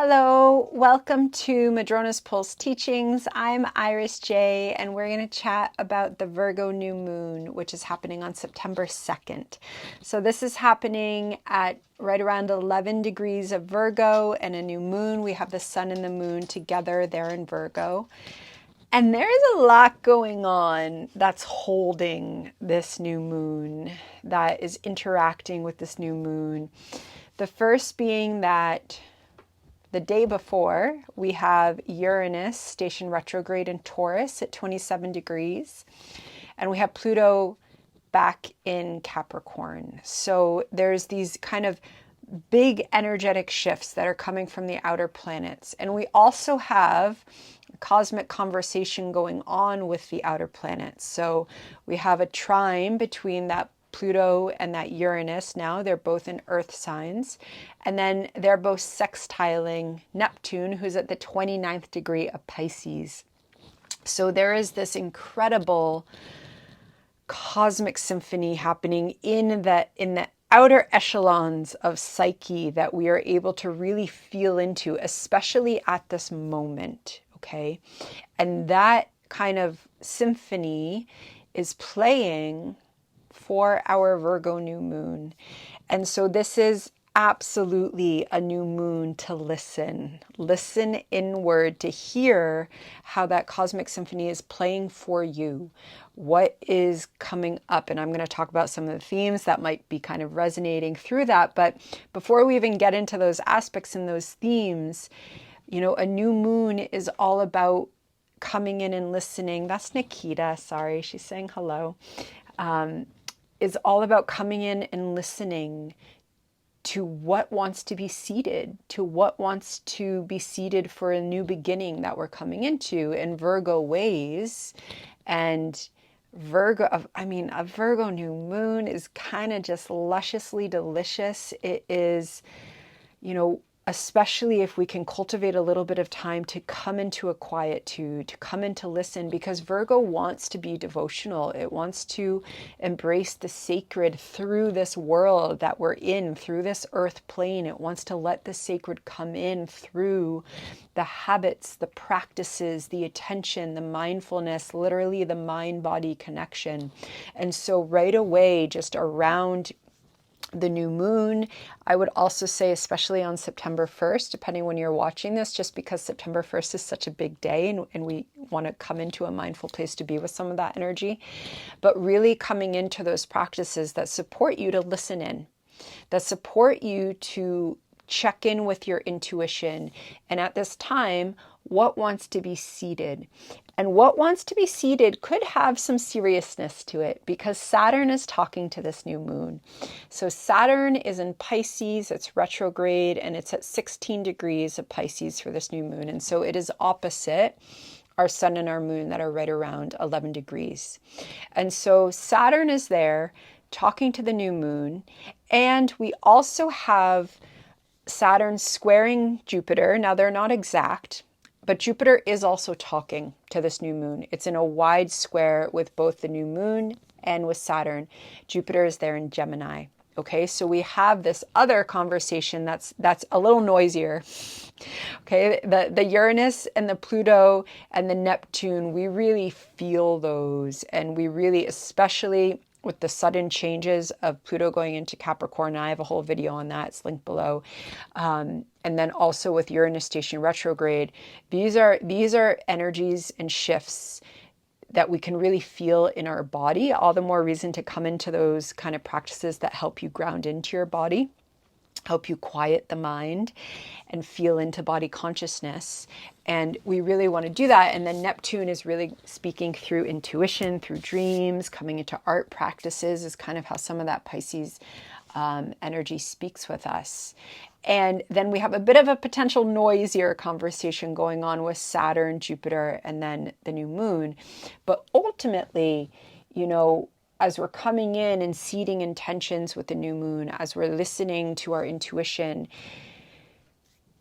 Hello, welcome to Madrona's Pulse Teachings. I'm Iris J, and we're going to chat about the Virgo New Moon, which is happening on September 2nd. So this is happening at right around 11 degrees of Virgo and a new moon. We have the sun and the moon together there in Virgo. And there's a lot going on that's holding this new moon, that is interacting with this new moon. The first being that the day before, we have Uranus station retrograde in Taurus at 27 degrees, and we have Pluto back in Capricorn. So there's these kind of big energetic shifts that are coming from the outer planets. And we also have a cosmic conversation going on with the outer planets. So we have a trine between that Pluto and that Uranus. Now they're both in earth signs, and then they're both sextiling Neptune, who's at the 29th degree of Pisces. So there is this incredible cosmic symphony happening in the outer echelons of psyche that we are able to really feel into, especially at this moment. Okay, and that kind of symphony is playing for our Virgo new moon. And so this is absolutely a new moon to listen inward, to hear how that cosmic symphony is playing for you. What is coming up? And I'm going to talk about some of the themes that might be kind of resonating through that. But before we even get into those aspects and those themes, a new moon is all about coming in and listening. That's Nikita. Sorry, she's saying hello. Is all about coming in and listening to what wants to be seeded, to what wants to be seeded for a new beginning that we're coming into in Virgo ways. And a Virgo new moon is kind of just lusciously delicious. It is, especially if we can cultivate a little bit of time to come into a quietude, to come in to listen, because Virgo wants to be devotional. It wants to embrace the sacred through this world that we're in, through this earth plane. It wants to let the sacred come in through the habits, the practices, the attention, the mindfulness, literally the mind-body connection. And so right away, just around the new moon, I would also say, especially on September 1st, depending when you're watching this, just because September 1st is such a big day and we want to come into a mindful place to be with some of that energy, but really coming into those practices that support you to listen in, that support you to check in with your intuition. And at this time, what wants to be seeded? And what wants to be seeded could have some seriousness to it, because Saturn is talking to this new moon. So Saturn is in Pisces, it's retrograde, and it's at 16 degrees of Pisces for this new moon. And so it is opposite our sun and our moon that are right around 11 degrees. And so Saturn is there talking to the new moon. And we also have Saturn squaring Jupiter. Now they're not exact, but Jupiter is also talking to this new moon. It's in a wide square with both the new moon and with Saturn. Jupiter is there in Gemini. Okay, so we have this other conversation that's a little noisier. Okay, the Uranus and the Pluto and the Neptune, we really feel those, and we really, especially with the sudden changes of Pluto going into Capricorn. I have a whole video on that. It's linked below. And then also with Uranus station retrograde, these are energies and shifts that we can really feel in our body. All the more reason to come into those kind of practices that help you ground into your body, help you quiet the mind and feel into body consciousness. And we really want to do that. And then Neptune is really speaking through intuition, through dreams, coming into art practices is kind of how some of that Pisces energy speaks with us. And then we have a bit of a potential noisier conversation going on with Saturn, Jupiter, and then the new moon. But ultimately, as we're coming in and seeding intentions with the new moon, as we're listening to our intuition,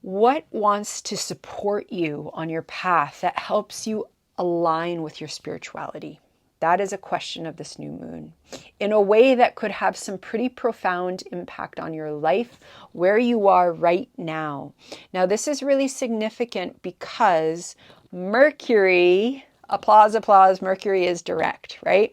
what wants to support you on your path that helps you align with your spirituality? That is a question of this new moon. in a way that could have some pretty profound impact on your life, where you are right now. Now, this is really significant because Mercury, applause, applause, Mercury is direct, right?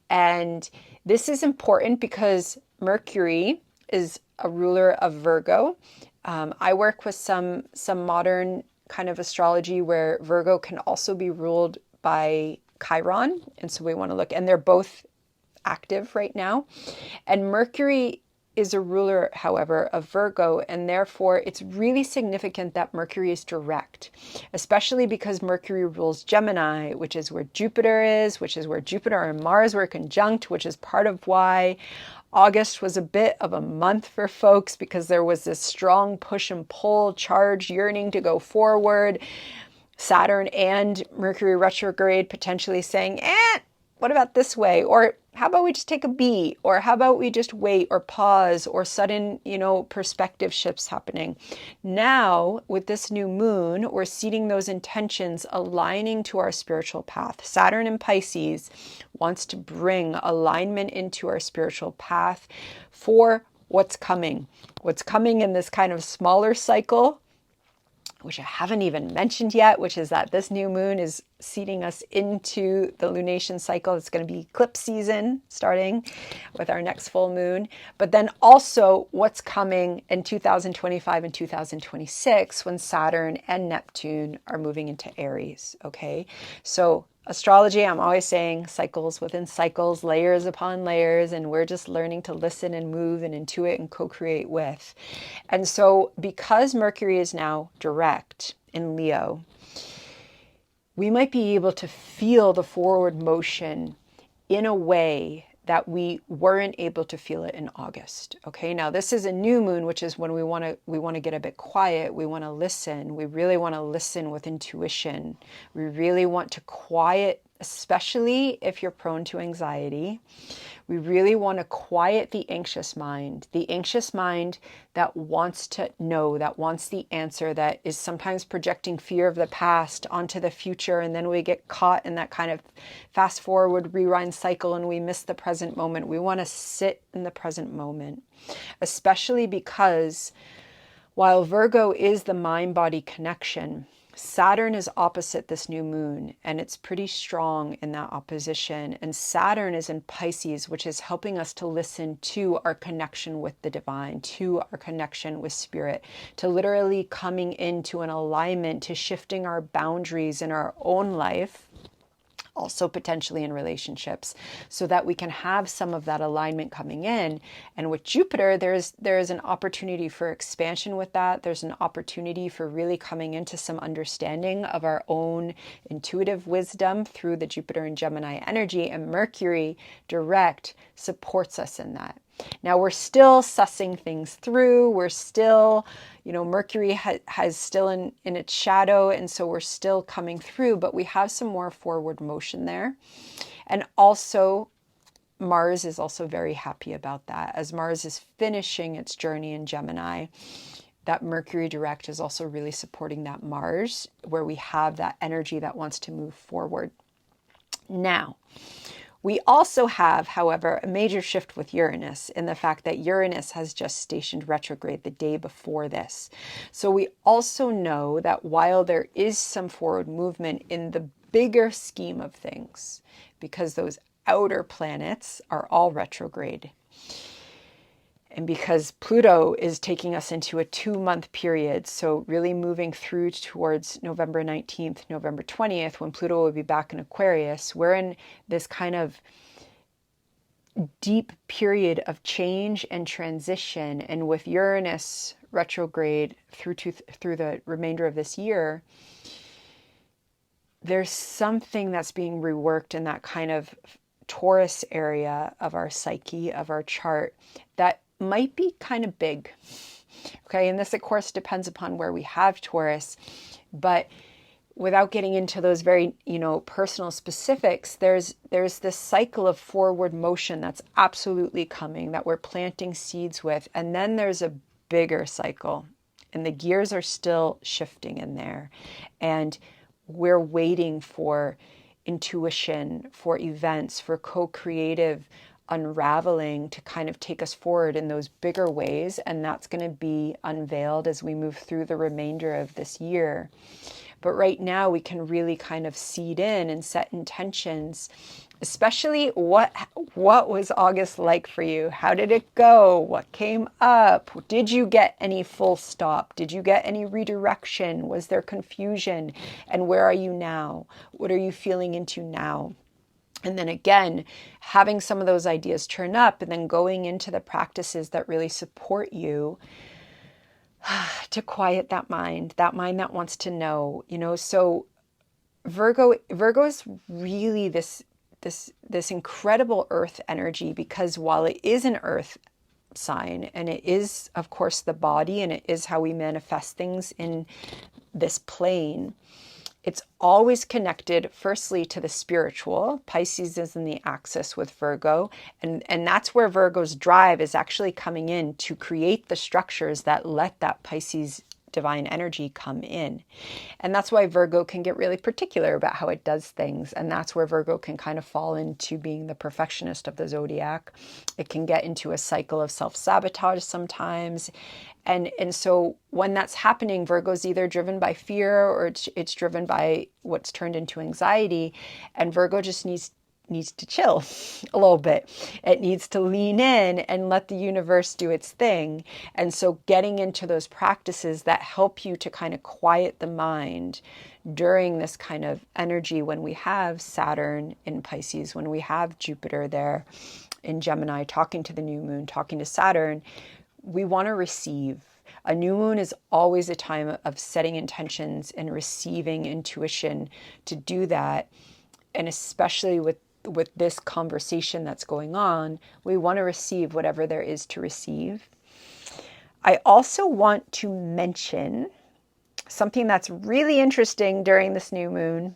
And this is important because Mercury is a ruler of Virgo. I work with some modern kind of astrology where Virgo can also be ruled by Chiron. And so we want to look, and they're both active right now. And Mercury is a ruler, however, of Virgo, and therefore it's really significant that Mercury is direct, especially because Mercury rules Gemini, which is where Jupiter is, which is where Jupiter and Mars were conjunct, which is part of why August was a bit of a month for folks, because there was this strong push and pull, charge, yearning to go forward. Saturn and Mercury retrograde potentially saying, what about this way? Or how about we just take a beat? Or how about we just wait or pause, or sudden, perspective shifts happening. Now, with this new moon, we're seeing those intentions aligning to our spiritual path. Saturn in Pisces wants to bring alignment into our spiritual path for what's coming. What's coming in this kind of smaller cycle, which I haven't even mentioned yet, which is that this new moon is seeding us into the lunation cycle. It's going to be eclipse season starting with our next full moon. But then also what's coming in 2025 and 2026 when Saturn and Neptune are moving into Aries, okay? So astrology, I'm always saying cycles within cycles, layers upon layers, and we're just learning to listen and move and intuit and co-create with. And so because Mercury is now direct in Leo, we might be able to feel the forward motion in a way that we weren't able to feel it in August. Okay, now this is a new moon, which is when we want to get a bit quiet. We want to listen. We really want to listen with intuition. We really want to quiet, especially if you're prone to anxiety. We really want to quiet the anxious mind that wants to know, that wants the answer, that is sometimes projecting fear of the past onto the future. And then we get caught in that kind of fast forward rewind cycle and we miss the present moment. We want to sit in the present moment, especially because while Virgo is the mind-body connection, Saturn is opposite this new moon, and it's pretty strong in that opposition. And Saturn is in Pisces, which is helping us to listen to our connection with the divine, to our connection with spirit, to literally coming into an alignment, to shifting our boundaries in our own life, also potentially in relationships, so that we can have some of that alignment coming in. And with Jupiter, there's an opportunity for expansion with that. There's an opportunity for really coming into some understanding of our own intuitive wisdom through the Jupiter and Gemini energy, and Mercury direct supports us in that. Now we're still sussing things through. We're still, Mercury has still in its shadow. And so we're still coming through, but we have some more forward motion there. And also Mars is also very happy about that. As Mars is finishing its journey in Gemini, that Mercury direct is also really supporting that Mars, where we have that energy that wants to move forward. Now, we also have, however, a major shift with Uranus in the fact that Uranus has just stationed retrograde the day before this. So we also know that while there is some forward movement in the bigger scheme of things, because those outer planets are all retrograde, and because Pluto is taking us into a 2-month period, so really moving through towards November 19th, November 20th, when Pluto will be back in Aquarius, we're in this kind of deep period of change and transition. And with Uranus retrograde through the remainder of this year, there's something that's being reworked in that kind of Taurus area of our psyche, of our chart, that might be kind of big. Okay, and this of course depends upon where we have Taurus, but without getting into those very, personal specifics, there's this cycle of forward motion that's absolutely coming, that we're planting seeds with. And then there's a bigger cycle, and the gears are still shifting in there. And we're waiting for intuition, for events, for co-creative unraveling to kind of take us forward in those bigger ways. And that's going to be unveiled as we move through the remainder of this year. But right now we can really kind of seed in and set intentions, especially what was August like for you? How did it go? What came up? Did you get any full stop? Did you get any redirection? Was there confusion? And where are you now? What are you feeling into now? And then again, having some of those ideas turn up and then going into the practices that really support you to quiet that mind that wants to know, so Virgo is really this incredible earth energy, because while it is an earth sign and it is, of course, the body and it is how we manifest things in this plane, it's always connected, firstly, to the spiritual. Pisces is in the axis with Virgo. And that's where Virgo's drive is actually coming in to create the structures that let that Pisces divine energy come in. And that's why Virgo can get really particular about how it does things. And that's where Virgo can kind of fall into being the perfectionist of the zodiac. It can get into a cycle of self-sabotage sometimes. And so when that's happening, Virgo's either driven by fear or it's driven by what's turned into anxiety. And Virgo just needs to chill a little bit. It needs to lean in and let the universe do its thing. And so getting into those practices that help you to kind of quiet the mind during this kind of energy, when we have Saturn in Pisces, when we have Jupiter there in Gemini, talking to the new moon, talking to Saturn, we want to receive. A new moon is always a time of setting intentions and receiving intuition to do that. And especially with this conversation that's going on, we want to receive whatever there is to receive. I also want to mention something that's really interesting during this new moon,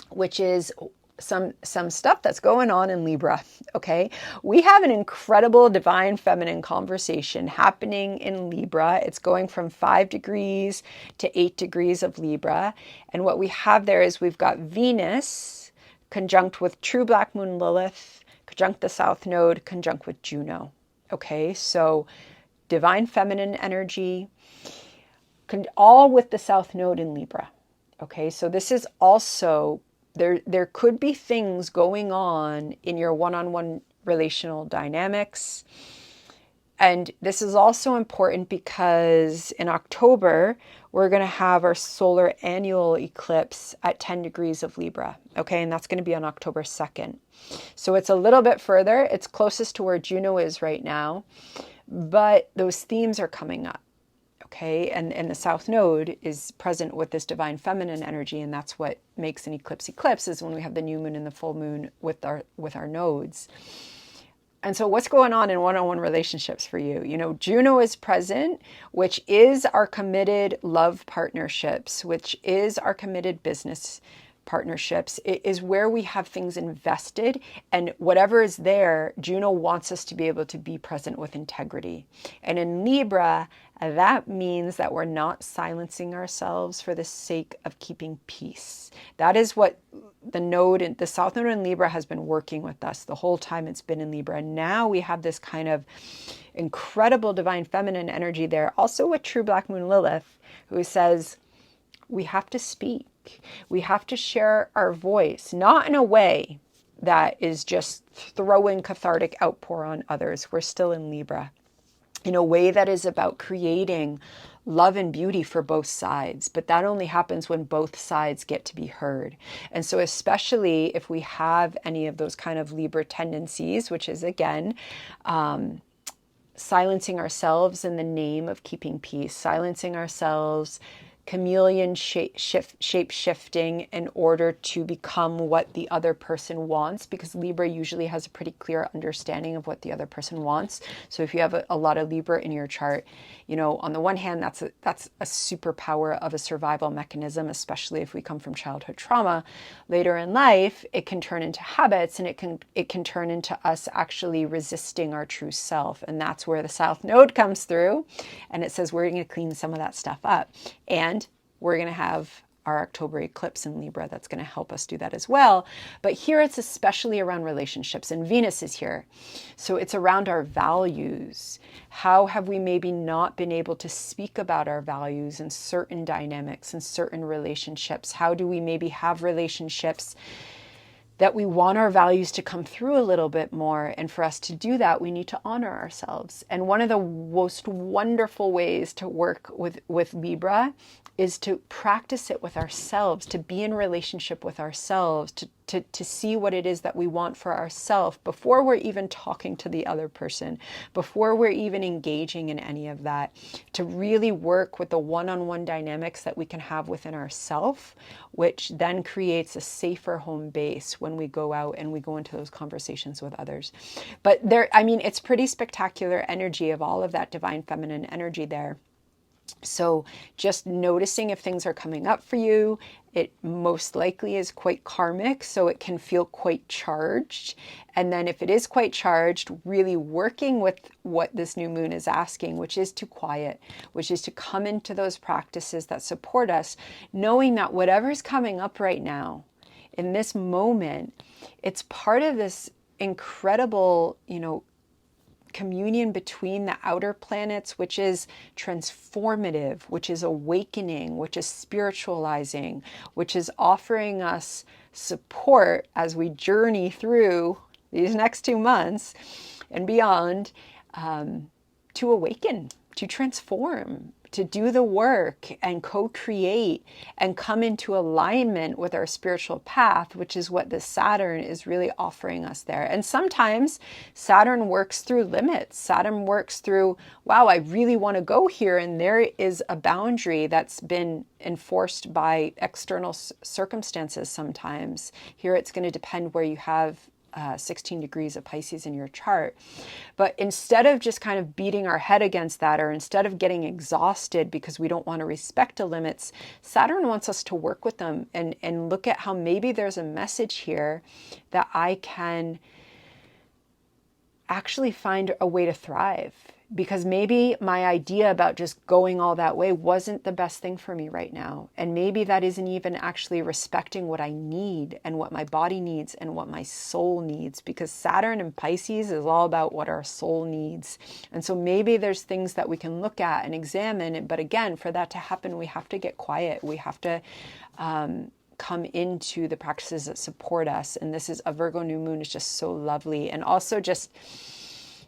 which is some stuff that's going on in Libra, okay? We have an incredible divine feminine conversation happening in Libra. It's going from 5 degrees to 8 degrees of Libra. And what we have there is we've got Venus conjunct with true black moon Lilith, conjunct the south node, conjunct with Juno, okay? So divine feminine energy, all with the south node in Libra, okay? So this is also... There could be things going on in your one-on-one relational dynamics. And this is also important because in October, we're going to have our solar annual eclipse at 10 degrees of Libra. Okay, and that's going to be on October 2nd. So it's a little bit further. It's closest to where Juno is right now. But those themes are coming up. Okay, and the south node is present with this divine feminine energy, and that's what makes an eclipse is when we have the new moon and the full moon with our nodes. And so what's going on in one-on-one relationships for you? You know, Juno is present, which is our committed love partnerships, which is our committed business partnerships. It is where we have things invested, and whatever is there, Juno wants us to be able to be present with integrity. And in Libra, that means that we're not silencing ourselves for the sake of keeping peace. That is what the south node in Libra has been working with us the whole time it's been in Libra. And now we have this kind of incredible divine feminine energy there, also with true black moon Lilith, who says we have to speak. We have to share our voice, not in a way that is just throwing cathartic outpour on others. We're still in Libra. In a way that is about creating love and beauty for both sides. But that only happens when both sides get to be heard. And so especially if we have any of those kind of Libra tendencies, which is, again, silencing ourselves in the name of keeping peace, silencing ourselves, chameleon shape-shifting in order to become what the other person wants, because Libra usually has a pretty clear understanding of what the other person wants. So if you have a lot of Libra in your chart, you know, on the one hand, that's a superpower of a survival mechanism, especially if we come from childhood trauma. Later in life, it can turn into habits, and it can turn into us actually resisting our true self. And that's where the south node comes through, and it says we're going to clean some of that stuff up. And we're going to have our October eclipse in Libra that's going to help us do that as well. But here it's especially around relationships, and Venus is here. So it's around our values. How have we maybe not been able to speak about our values in certain dynamics and certain relationships? How do we maybe have relationships that we want our values to come through a little bit more? And for us to do that, we need to honor ourselves. And one of the most wonderful ways to work with Libra is to practice it with ourselves, to be in relationship with ourselves, to see what it is that we want for ourselves before we're even talking to the other person, before we're even engaging in any of that, to really work with the one-on-one dynamics that we can have within ourselves, which then creates a safer home base when we go out and we go into those conversations with others. But there, I mean, it's pretty spectacular energy of all of that divine feminine energy there. So just noticing if things are coming up for you. It most likely is quite karmic, so it can feel quite charged. And then if it is quite charged, really working with what this new moon is asking, which is to quiet, which is to come into those practices that support us, knowing that whatever's coming up right now, in this moment, it's part of this incredible, communion between the outer planets, which is transformative, which is awakening, which is spiritualizing, which is offering us support as we journey through these next 2 months and beyond, to awaken, to transform, to do the work and co-create and come into alignment with our spiritual path, which is what this Saturn is really offering us there. And sometimes Saturn works through limits. Saturn works through, wow, I really want to go here, and there is a boundary that's been enforced by external circumstances sometimes. Here it's going to depend where you have 16 degrees of Pisces in your chart. But instead of just kind of beating our head against that, or instead of getting exhausted because we don't want to respect the limits, Saturn wants us to work with them and look at how maybe there's a message here that I can actually find a way to thrive. Because maybe my idea about just going all that way wasn't the best thing for me right now. And maybe that isn't even actually respecting what I need and what my body needs and what my soul needs. Because Saturn and Pisces is all about what our soul needs. And so maybe there's things that we can look at and examine. But again, for that to happen, we have to get quiet. We have to come into the practices that support us. And this is a Virgo new moon is just so lovely. And also just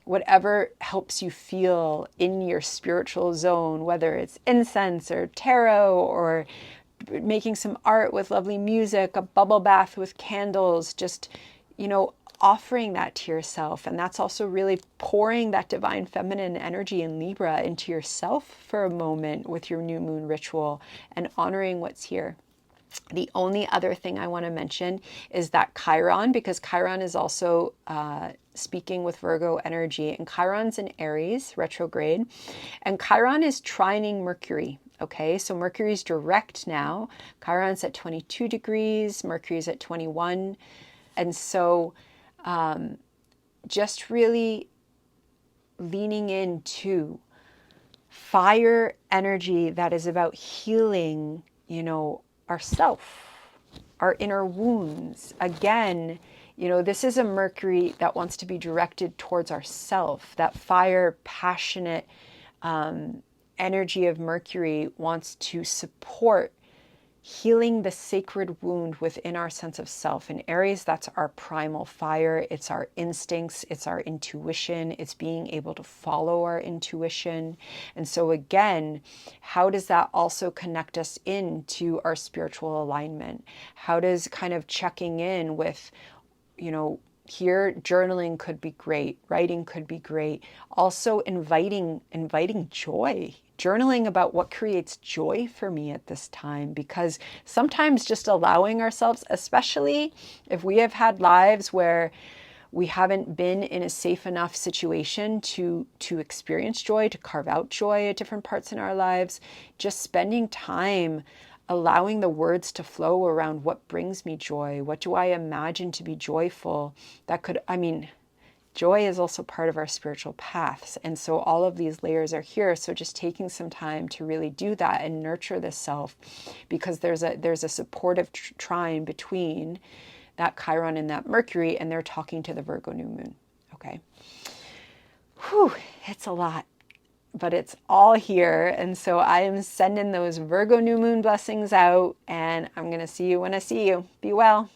whatever helps you feel in your spiritual zone, whether it's incense or tarot or making some art with lovely music, a bubble bath with candles, just, offering that to yourself. And that's also really pouring that divine feminine energy in Libra into yourself for a moment with your new moon ritual and honoring what's here. The only other thing I want to mention is that Chiron, because Chiron is also speaking with Virgo energy, and Chiron's in Aries retrograde, and Chiron is trining Mercury. Okay, so Mercury's direct now. Chiron's at 22 degrees, Mercury's at 21. And so just really leaning into fire energy that is about healing, ourself, our inner wounds. Again, this is a Mercury that wants to be directed towards ourself. That fire, passionate energy of Mercury wants to support healing the sacred wound within our sense of self. In Aries, that's our primal fire. It's our instincts. It's our intuition. It's being able to follow our intuition. And so again, how does that also connect us into our spiritual alignment? How does kind of checking in with, here journaling could be great, writing could be great. Also inviting joy. Journaling about what creates joy for me at this time, because sometimes just allowing ourselves, especially if we have had lives where we haven't been in a safe enough situation to experience joy, to carve out joy at different parts in our lives, just spending time allowing the words to flow around what brings me joy. What do I imagine to be joyful? That could, joy is also part of our spiritual paths. And so all of these layers are here. So just taking some time to really do that and nurture this self, because there's a supportive trine between that Chiron and that Mercury, and they're talking to the Virgo new moon. Okay. Whew, it's a lot, but it's all here. And so I am sending those Virgo new moon blessings out, and I'm going to see you when I see you. Be well.